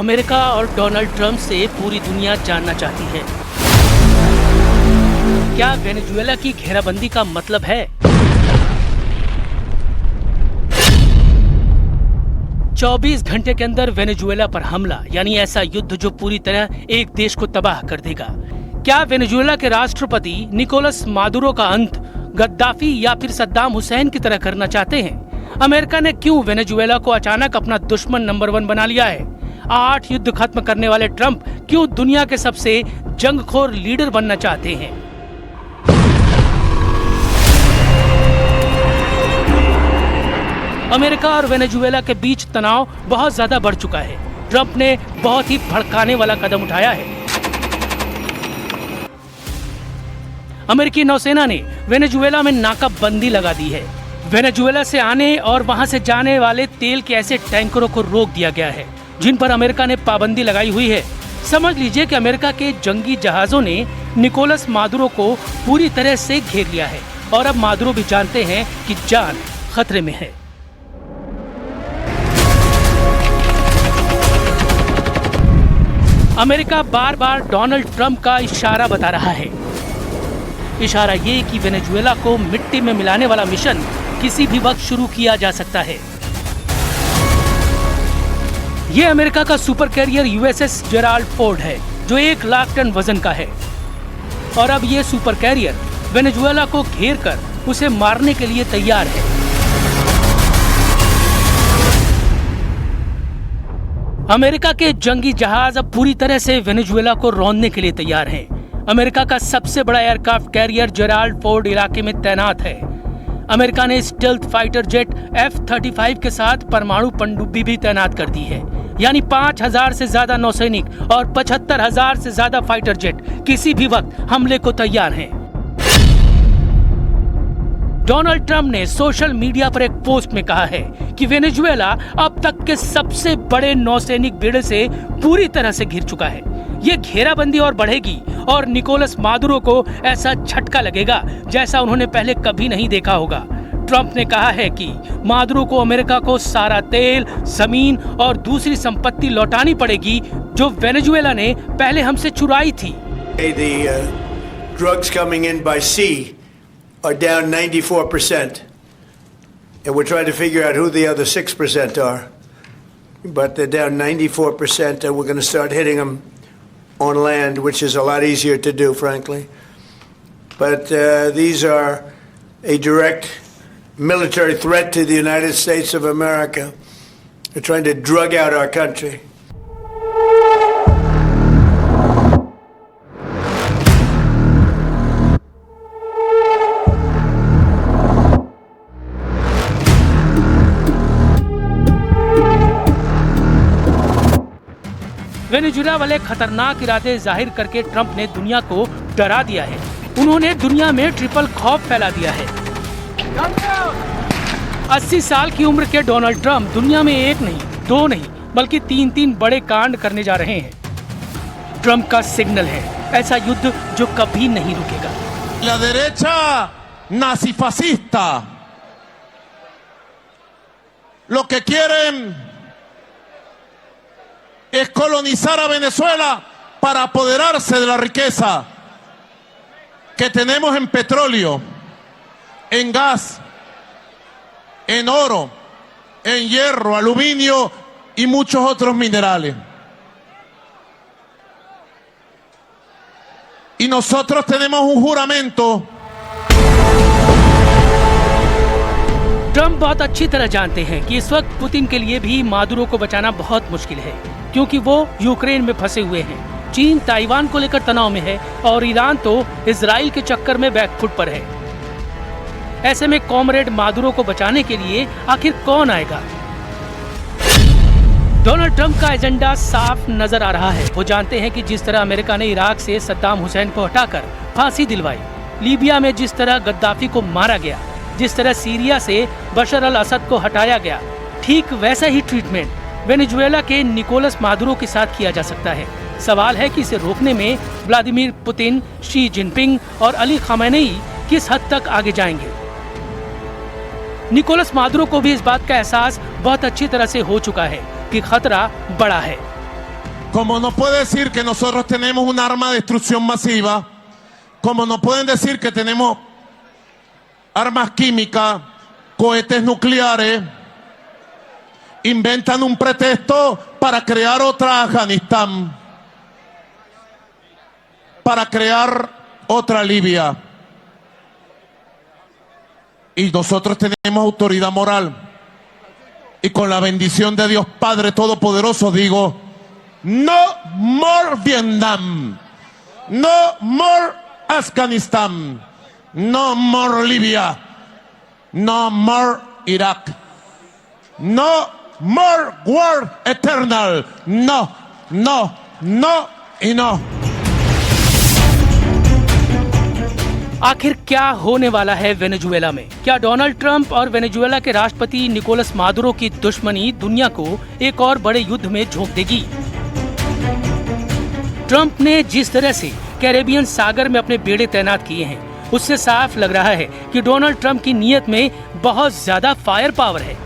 America और Donald Trump से पूरी दुनिया जानना चाहती है। क्या वेनेजुएला की घेराबंदी का मतलब है 24 घंटे के अंदर वेनेजुएला पर हमला, यानी ऐसा युद्ध जो पूरी तरह एक देश को तबाह कर देगा? क्या वेनेजुएला के राष्ट्रपति निकोलस मादुरो का अंत गद्दाफी या फिर सद्दाम हुसैन की तरह करना चाहते हैं? अमेरिका ने क्यों वेनेजुएला को अचानक अपना दुश्मन नंबर 1 बना लिया है? 8 युद्ध खत्म करने वाले ट्रंप क्यों दुनिया के सबसे जंगखोर लीडर बनना चाहते हैं? अमेरिका और वेनेजुएला के बीच तनाव बहुत ज्यादा बढ़ चुका है। ट्रंप ने बहुत ही भड़काने वाला कदम उठाया है। अमेरिकी नौसेना ने वेनेजुएला में नाकाबंदी लगा दी है। वेनेजुएला से आने और वहां से जाने वाले तेल के ऐसे टैंकरों को रोक दिया गया है जिन पर अमेरिका ने पाबंदी लगाई हुई है। समझ लीजिए कि अमेरिका के जंगी जहाजों ने निकोलस मादुरो को पूरी तरह से घेर लिया है और अब मादुरो भी जानते हैं कि जान खतरे में है। अमेरिका बार बार डोनाल्ड ट्रंप का इशारा बता रहा है। इशारा ये कि वेनेजुएला को मिट्टी में मिलाने वाला मिशन किसी भी वक्त शुरू किया जा सकता है। ये अमेरिका का super career USS Gerald Ford है जो 1 लाख टन वजन का है और अब ये सुपर कैरियर वेनेजुएला को घेर कर उसे मारने के लिए तैयार है। अमेरिका के जंगी जहाज अब पूरी तरह से वेनेजुएला को रौंदने के लिए तैयार हैं। अमेरिका का सबसे बड़ा एयरक्राफ्ट कैरियर जेराल्ड फोर्ड इलाके में तैनात है। अमेरिका ने स्टेल्थ फाइटर जेट F-35 के साथ परमाणु पनडुब्बी भी तैनात कर दी है, यानी 5000 से ज्यादा नौसैनिक और 75,000 से ज्यादा फाइटर जेट किसी भी वक्त हमले को तैयार हैं। डोनाल्ड ट्रंप ने सोशल मीडिया पर एक पोस्ट में कहा है कि वेनेजुएला अब तक के सबसे बड़े नौसैनिक बेड़े से पूरी तरह से घिर चुका है। ये घेराबंदी और बढ़ेगी और निकोलस मादुरो को ऐसा झटका लगेगा जैसा उन्होंने पहले कभी नहीं देखा होगा। ट्रंप ने कहा है कि मादुरो को अमेरिका को सारा तेल, जमीन और दूसरी संपत्ति लौटानी पड़ेगी जो वेनेजुएला ने पहले हमसे चुराई थी। Drugs coming in by sea are down 94%, and we're trying to figure out who the other 6% are. But they're down 94%, and we're going to start hitting them on land, which is a lot easier to do, frankly. But these are a direct military threat to the United States of America. They're trying to drug out our country. Venezuela वाले खतरनाक इरादे जाहिर करके Trump ने दुनिया को डरा दिया है। उन्होंने दुनिया में ट्रिपल खौफ फैला दिया है। 80 साल की उम्र के डोनाल्ड ट्रंप दुनिया में 1 नहीं, 2 नहीं, बल्कि 3 बड़े कांड करने जा रहे हैं। ट्रंप का सिग्नल है ऐसा युद्ध जो कभी नहीं रुकेगा। La derecha nazifascista lo que quieren es colonizar a Venezuela para apoderarse de la riqueza que tenemos en petróleo, en gas, en oro, en hierro, aluminio y muchos otros minerales. Y nosotros tenemos un juramento. Trump बहुत अच्छी तरह जानते हैं कि इस वक्त Putin के लिए भी मादुरो को बचाना बहुत मुश्किल है, क्योंकि वो यूक्रेन में फंसे हुए हैं। चीन ताइवान को लेकर तनाव में है और ईरान तो इजराइल के चक्कर में बैकफुट पर है। ऐसे में कॉमरेड मादुरो को बचाने के लिए आखिर कौन आएगा? डोनाल्ड ट्रंप का एजेंडा साफ नजर आ रहा है। वो जानते हैं कि जिस तरह अमेरिका ने इराक से सद्दाम हुसैन को हटाकर फांसी दिलवाई, लीबिया में जिस तरह गद्दाफी को मारा गया, जिस तरह सीरिया से बशर अल असद को हटाया गया, ठीक वैसा ही ट्रीटमेंट वेनेजुएला के निकोलस मादुरो के साथ किया जा सकता है। सवाल है कि इसे रोकने में व्लादिमीर पुतिन, शी जिनपिंग और अली खामेनेई किस हद तक आगे जाएंगे। निकोलस मादुरो को भी इस बात का एहसास बहुत अच्छी तरह से हो चुका है कि खतरा बड़ा है। como no puede decir que nosotros tenemos un arma de destrucción masiva, como no pueden decir que tenemos armas químicas, cohetes nucleares, inventan un pretexto para crear otra Afganistán, para crear otra Libia. Y nosotros tenemos autoridad moral. Y con la bendición de Dios Padre Todopoderoso digo, no more Vietnam, no more Afganistán, no more Libia, no more Irak, no more war eternal, no, no, no y no. आखिर क्या होने वाला है Venezuela में? क्या Donald Trump और Venezuela के राष्ट्रपति निकोलस मादुरो की दुश्मनी दुनिया को एक और बड़े युद्ध में झोंक देगी? ट्रंप ने जिस तरह से कैरेबियन सागर में अपने बेड़े तैनात किए हैं, उससे साफ लग रहा है कि डोनाल्ड ट्रंप की नीयत में बहुत ज्यादा फायर पावर है।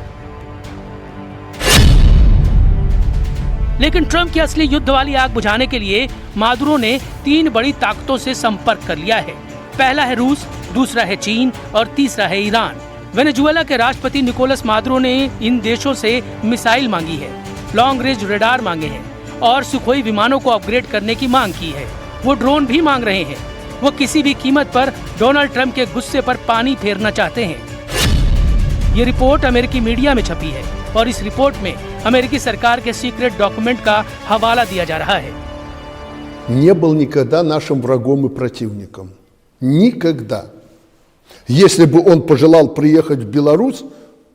लेकिन ट्रंप की असली युद्ध वाली आग बुझाने के लिए मादुरो ने 3 बड़ी ताकतों से संपर्क कर लिया है। पहला है रूस, दूसरा है चीन और तीसरा है ईरान। वेनेजुएला के राष्ट्रपति निकोलस मादुरो ने इन देशों से मिसाइल मांगी है, लॉन्ग रेंज रडार मांगे हैं और सुखोई विमानों को अपग्रेड करने की मांग की है। वो ड्रोन भी मांग रहे हैं। वो किसी भी कीमत पर डोनाल्ड ट्रंप के गुस्से पर पानी फेरना चाहते हैं। ये रिपोर्ट अमेरिकी मीडिया में छपी है और इस रिपोर्ट में अमेरिकी सरकार के सीक्रेट डॉक्यूमेंट का हवाला दिया जा रहा है। Не был никогда нашим врагом и противником. Никогда. Если бы он пожелал приехать в Беларусь,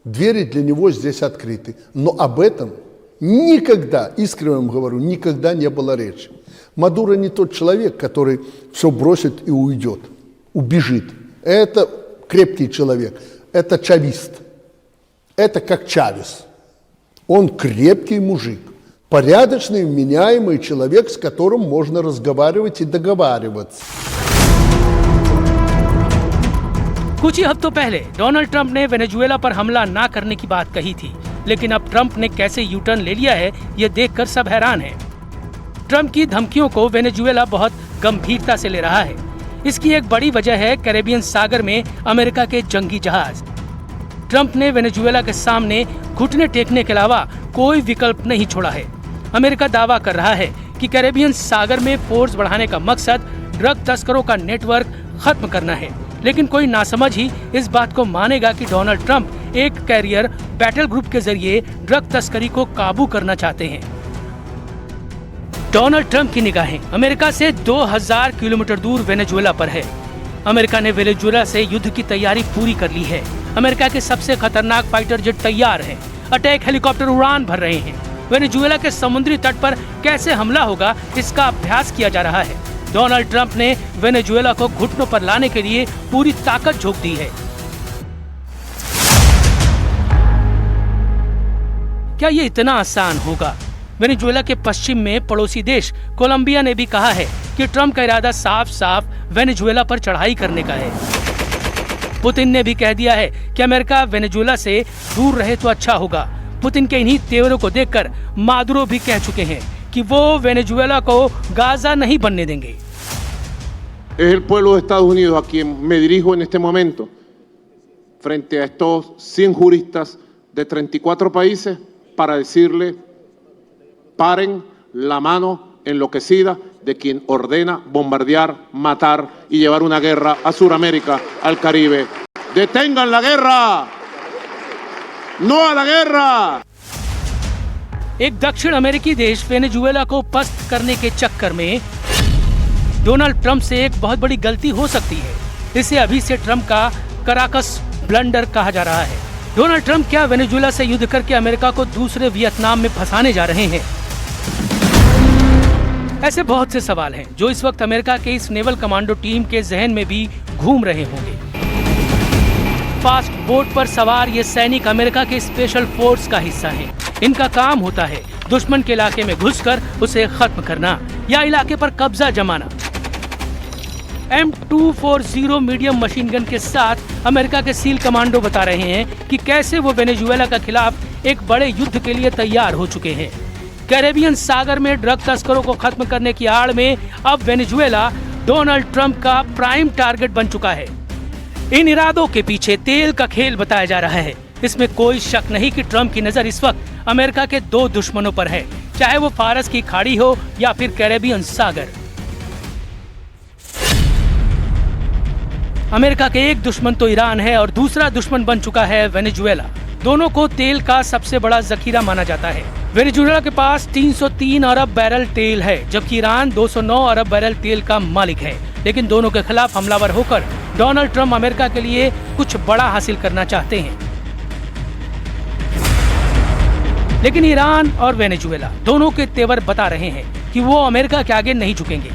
двери для него здесь открыты. Но об этом никогда, искренне вам говорю, никогда не было речи. Мадуро не тот человек, который все бросит и уйдет, убежит. Это крепкий человек, это чавист. Это как Чавес. Он крепкий мужик, порядочный, вменяемый человек, с которым можно разговаривать и договариваться. कुछ ही हफ्तों पहले डोनाल्ड ट्रंप ने वेनेजुएला पर हमला ना करने की बात कही थी, लेकिन अब ट्रंप ने कैसे यू टर्न ले लिया है, ये देखकर सब हैरान हैं। ट्रंप की धमकियों को वेनेजुएला बहुत गंभीरता से ले रहा है। इसकी एक बड़ी वजह है कैरेबियन सागर में अमेरिका के जंगी जहाज। ट्रंप ने वेनेजुएला के सामने घुटने टेकने के अलावा कोई विकल्प नहीं छोड़ा है। अमेरिका दावा कर रहा है कि कैरेबियन सागर में फोर्स बढ़ाने का मकसद ड्रग तस्करों का नेटवर्क खत्म करना है, लेकिन कोई नासमझ ही इस बात को मानेगा कि डोनाल्ड ट्रंप एक कैरियर बैटल ग्रुप के जरिए ड्रग तस्करी को काबू करना चाहते हैं। डोनाल्ड ट्रंप की निगाहें अमेरिका से 2000 किलोमीटर दूर वेनेजुएला पर है। अमेरिका ने वेनेजुएला से युद्ध की तैयारी पूरी कर ली है। अमेरिका के सबसे खतरनाक फाइटर जेट तैयार हैं। अटैक हेलीकॉप्टर उड़ान भर रहे हैं। वेनेजुएला के समुद्री तट पर कैसे हमला होगा, इसका अभ्यास किया जा रहा है। डोनाल्ड ट्रंप ने वेनेजुएला को घुटनों पर लाने के लिए पूरी ताकत झोंक दी है। क्या ये इतना आसान होगा? वेनेजुएला के पश्चिम में पड़ोसी देश कोलंबिया ने भी कहा है कि ट्रंप का इरादा साफ साफ वेनेजुएला पर चढ़ाई करने का है। पुतिन ने भी कह दिया है कि अमेरिका वेनेजुएला से दूर रहे तो अच्छा होगा। पुतिन के इन्हीं तेवरों को देखकर मादुरो भी कह चुके हैं कि वो वेनेजुएला को गाजा नहीं बनने देंगे। Es el pueblo de Estados Unidos a quien me dirijo en este momento frente a estos 100 juristas de 34 países para decirle paren la mano enloquecida de quien ordena bombardear, matar y llevar una guerra a Sudamérica, al Caribe. ¡Detengan la guerra! ¡No a la guerra! एक दक्षिण अमेरिकी देश Venezuela को पस्त करने के चक्कर में डोनाल्ड ट्रंप से एक बहुत बड़ी गलती हो सकती है। इसे अभी से ट्रंप का कराकस ब्लंडर कहा जा रहा है। डोनाल्ड ट्रंप क्या वेनेजुएला से युद्ध करके अमेरिका को दूसरे वियतनाम में फंसाने जा रहे हैं? ऐसे बहुत से सवाल हैं जो इस वक्त अमेरिका के इस नेवल कमांडो टीम के जहन में भी घूम रहे होंगे। फास्ट बोट पर सवार ये सैनिक अमेरिका के स्पेशल फोर्स का हिस्सा हैं। इनका काम होता है दुश्मन के इलाके में घुसकर उसे खत्म करना या इलाके पर कब्जा जमाना। M240 मीडियम मशीन गन के साथ अमेरिका के सील कमांडो बता रहे हैं कि कैसे वो वेनेजुएला के खिलाफ एक बड़े युद्ध के लिए तैयार हो चुके हैं। कैरेबियन सागर में ड्रग तस्करों को खत्म करने की आड़ में अब वेनेजुएला डोनाल्ड ट्रंप का प्राइम टारगेट बन चुका है। इन इरादों के पीछे तेल का खेल बताया जा रहा है। इसमें कोई शक नहीं कि ट्रंप की नजर इस वक्त अमेरिका के दो दुश्मनों पर है, चाहे वो फारस की खाड़ी हो या फिर कैरेबियन सागर। अमेरिका के एक दुश्मन तो ईरान है और दूसरा दुश्मन बन चुका है वेनेजुएला। दोनों को तेल का सबसे बड़ा जखीरा माना जाता है। वेनेजुएला के पास 303 अरब बैरल तेल है, जबकि ईरान 209 अरब बैरल तेल का मालिक है। लेकिन दोनों के खिलाफ हमलावर होकर डोनाल्ड ट्रंप अमेरिका के लिए कुछ बड़ा हासिल करना चाहते हैं। लेकिन ईरान और वेनेजुएला दोनों के तेवर बता रहे हैं कि वो अमेरिका के आगे नहीं झुकेंगे,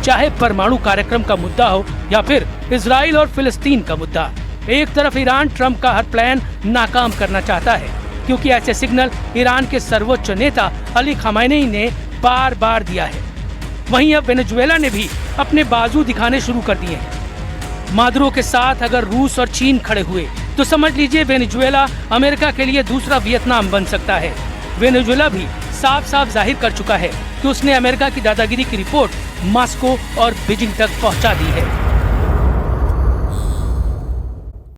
चाहे परमाणु कार्यक्रम का मुद्दा हो या फिर इजराइल और फिलिस्तीन का मुद्दा। एक तरफ ईरान ट्रंप का हर प्लान नाकाम करना चाहता है, क्योंकि ऐसे सिग्नल ईरान के सर्वोच्च नेता अली खamenei ने बार बार दिया है। वहीं अब वेनेजुएला ने भी अपने बाजू दिखाने शुरू कर दिए हैं। मादुरो के साथ अगर रूस और चीन खड़े हुए तो समझ लीजिए वेनेजुएला अमेरिका के लिए दूसरा वियतनाम बन सकता है। वेनेजुएला भी साफ साफ जाहिर कर चुका है कि उसने अमेरिका की दादागिरी की रिपोर्ट मॉस्को और बीजिंग तक पहुंचा दी है।